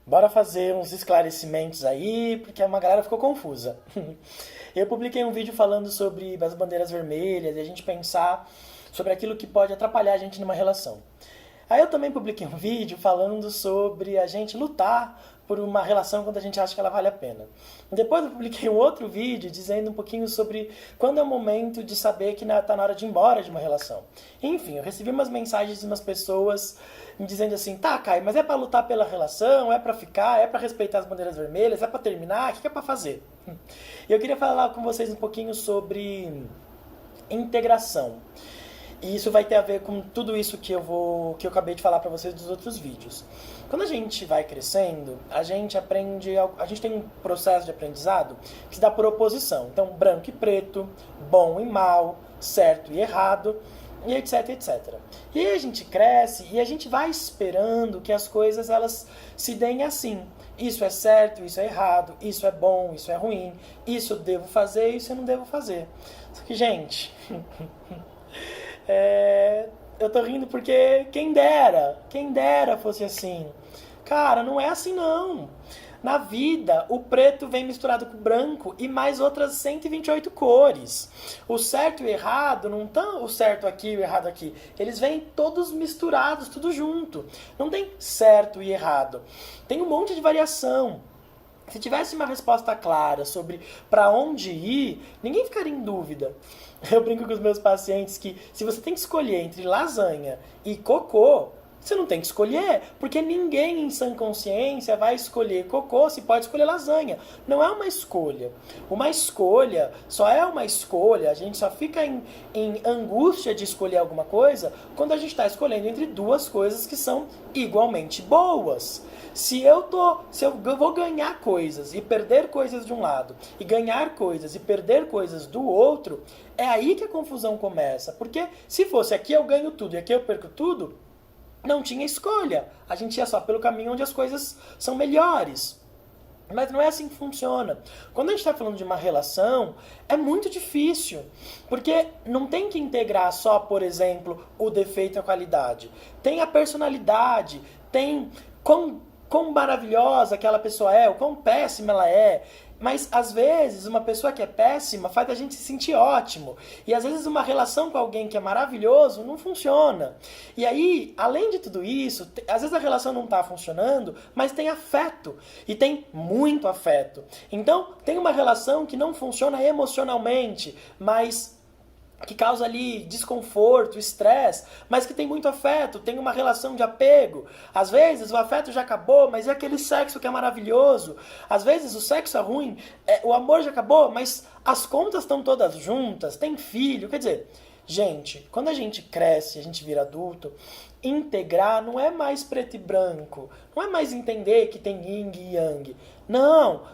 Bora fazer uns esclarecimentos aí, porque uma galera ficou confusa. Eu publiquei um vídeo falando sobre as bandeiras vermelhas e a gente pensar sobre aquilo que pode atrapalhar a gente numa relação. Aí eu também publiquei um vídeo falando sobre a gente lutar por uma relação quando a gente acha que ela vale a pena. Depois eu publiquei um outro vídeo dizendo um pouquinho sobre quando é o momento de saber que está na hora de ir embora de uma relação. Enfim, eu recebi umas mensagens de umas pessoas me dizendo assim, tá, Kai, mas é pra lutar pela relação, é pra ficar, é pra respeitar as bandeiras vermelhas, é pra terminar, o que é pra fazer? E eu queria falar com vocês um pouquinho sobre integração. E isso vai ter a ver com tudo isso que eu acabei de falar para vocês dos outros vídeos. Quando a gente vai crescendo, a gente aprende, a gente tem um processo de aprendizado que se dá por oposição. Então, branco e preto, bom e mal, certo e errado, e etc, etc. E aí a gente cresce e a gente vai esperando que as coisas elas se deem assim. Isso é certo, isso é errado, isso é bom, isso é ruim, isso eu devo fazer, isso eu não devo fazer. Só que, gente, eu tô rindo porque quem dera fosse assim. Cara, não é assim não. Na vida, o preto vem misturado com o branco e mais outras 128 cores. O certo e o errado, não estão o certo aqui e o errado aqui. Eles vêm todos misturados, tudo junto. Não tem certo e errado. Tem um monte de variação. Se tivesse uma resposta clara sobre para onde ir, ninguém ficaria em dúvida. Eu brinco com os meus pacientes que se você tem que escolher entre lasanha e cocô, você não tem que escolher, porque ninguém em sã consciência vai escolher cocô se pode escolher lasanha. Não é uma escolha. Uma escolha só é uma escolha, a gente só fica em angústia de escolher alguma coisa quando a gente está escolhendo entre duas coisas que são igualmente boas. Se eu vou ganhar coisas e perder coisas de um lado, e ganhar coisas e perder coisas do outro, é aí que a confusão começa. Porque se fosse aqui eu ganho tudo e aqui eu perco tudo, não tinha escolha. A gente ia só pelo caminho onde as coisas são melhores. Mas não é assim que funciona. Quando a gente está falando de uma relação, é muito difícil. Porque não tem que integrar só, por exemplo, o defeito e a qualidade. Tem a personalidade, tem quão maravilhosa aquela pessoa é, o quão péssima ela é. Mas, às vezes, uma pessoa que é péssima faz a gente se sentir ótimo. E, às vezes, uma relação com alguém que é maravilhoso não funciona. E aí, além de tudo isso, às vezes a relação não está funcionando, mas tem afeto. E tem muito afeto. Então, tem uma relação que não funciona emocionalmente, mas que causa ali desconforto, estresse, mas que tem muito afeto, tem uma relação de apego. Às vezes o afeto já acabou, mas é aquele sexo que é maravilhoso. Às vezes o sexo é ruim, o amor já acabou, mas as contas estão todas juntas, tem filho. Quer dizer, gente, quando a gente cresce, a gente vira adulto, integrar não é mais preto e branco, não é mais entender que tem yin e yang. Não,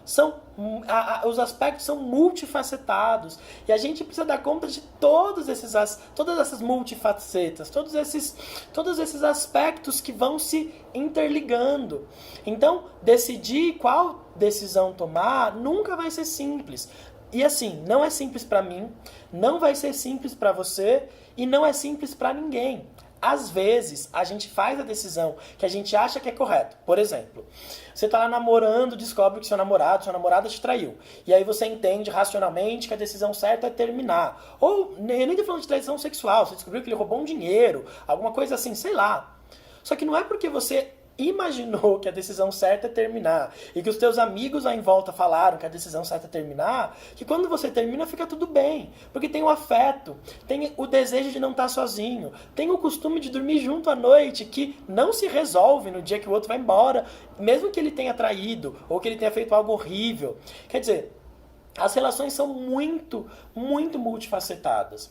os aspectos são multifacetados e a gente precisa dar conta de todas essas multifacetas, todos esses aspectos que vão se interligando. Então, decidir qual decisão tomar nunca vai ser simples. E assim, não é simples para mim, não vai ser simples para você e não é simples para ninguém. Às vezes, a gente faz a decisão que a gente acha que é correto. Por exemplo, você está lá namorando, descobre que seu namorado, sua namorada te traiu. E aí você entende racionalmente que a decisão certa é terminar. Ou, eu nem estou falando de traição sexual, você descobriu que ele roubou um dinheiro, alguma coisa assim, sei lá. Só que não é porque você imaginou que a decisão certa é terminar e que os teus amigos lá em volta falaram que a decisão certa é terminar, que quando você termina fica tudo bem, porque tem o afeto, tem o desejo de não estar sozinho, tem o costume de dormir junto à noite que não se resolve no dia que o outro vai embora, mesmo que ele tenha traído ou que ele tenha feito algo horrível. Quer dizer, as relações são muito, muito multifacetadas.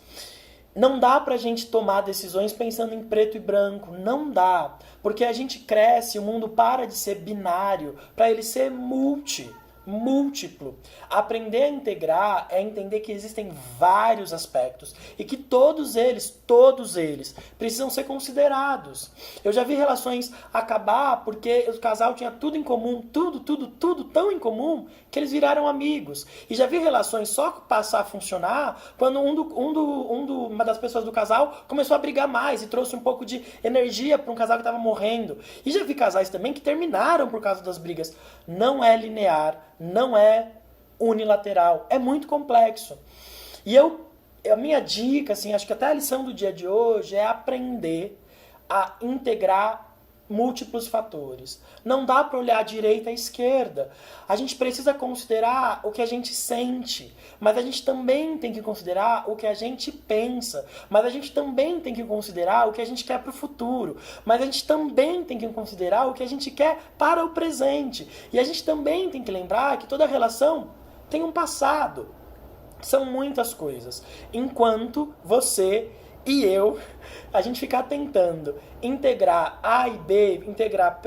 Não dá pra gente tomar decisões pensando em preto e branco, não dá, porque a gente cresce, o mundo para de ser binário para ele ser multi. múltiplo. Aprender a integrar é entender que existem vários aspectos e que todos eles precisam ser considerados. Eu já vi relações acabar porque o casal tinha tudo em comum, tudo tão em comum que eles viraram amigos. E já vi relações só passar a funcionar quando uma das pessoas do casal começou a brigar mais e trouxe um pouco de energia para um casal que estava morrendo. E já vi casais também que terminaram por causa das brigas. Não é linear, não é unilateral, é muito complexo. E a minha dica, assim, acho que até a lição do dia de hoje é aprender a integrar múltiplos fatores. Não dá para olhar à direita e à esquerda. A gente precisa considerar o que a gente sente, mas a gente também tem que considerar o que a gente pensa, mas a gente também tem que considerar o que a gente quer para o futuro, mas a gente também tem que considerar o que a gente quer para o presente. E a gente também tem que lembrar que toda relação tem um passado. São muitas coisas. Enquanto você e eu, a gente ficar tentando integrar A e B, integrar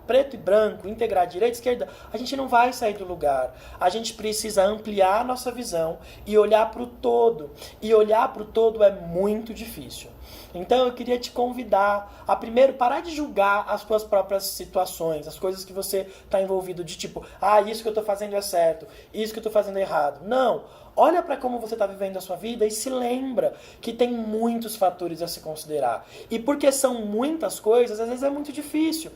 preto e branco, integrar direita e esquerda, a gente não vai sair do lugar. A gente precisa ampliar a nossa visão e olhar para o todo. E olhar para o todo é muito difícil. Então eu queria te convidar a primeiro parar de julgar as suas próprias situações, as coisas que você está envolvido de tipo, isso que eu estou fazendo é certo, isso que eu estou fazendo é errado. Não! Olha para como você está vivendo a sua vida e se lembra que tem muitos fatores a se considerar. E porque são muitas coisas, às vezes é muito difícil.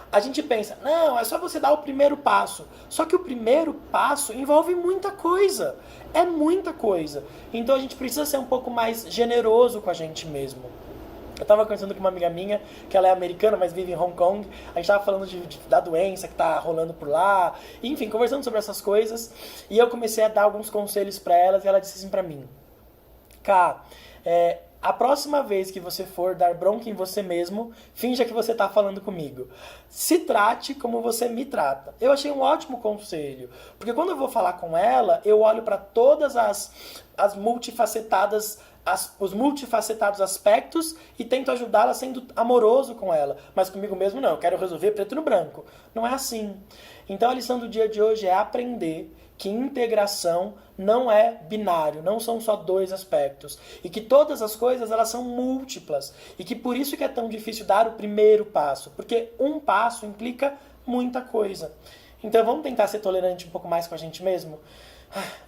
A gente pensa, não, é só você dar o primeiro passo. Só que o primeiro passo envolve muita coisa. É muita coisa. Então a gente precisa ser um pouco mais generoso com a gente mesmo. Eu tava conversando com uma amiga minha, que ela é americana, mas vive em Hong Kong. A gente tava falando da doença que tá rolando por lá. Enfim, conversando sobre essas coisas. E eu comecei a dar alguns conselhos pra elas e ela disse assim pra mim: Cá, a próxima vez que você for dar bronca em você mesmo, finja que você tá falando comigo. Se trate como você me trata. Eu achei um ótimo conselho. Porque quando eu vou falar com ela, eu olho pra todas as multifacetadas os multifacetados aspectos e tento ajudá-la sendo amoroso com ela. Mas comigo mesmo não, eu quero resolver preto no branco. Não é assim. Então a lição do dia de hoje é aprender que integração não é binário, não são só dois aspectos. E que todas as coisas elas são múltiplas. E que por isso que é tão difícil dar o primeiro passo. Porque um passo implica muita coisa. Então vamos tentar ser tolerante um pouco mais com a gente mesmo?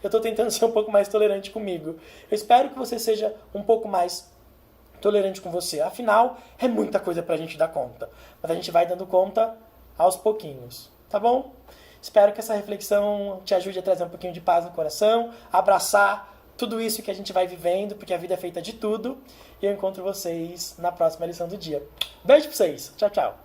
Eu estou tentando ser um pouco mais tolerante comigo. Eu espero que você seja um pouco mais tolerante com você. Afinal, é muita coisa pra gente dar conta. Mas a gente vai dando conta aos pouquinhos. Tá bom? Espero que essa reflexão te ajude a trazer um pouquinho de paz no coração, abraçar tudo isso que a gente vai vivendo, porque a vida é feita de tudo. E eu encontro vocês na próxima lição do dia. Beijo pra vocês. Tchau, tchau.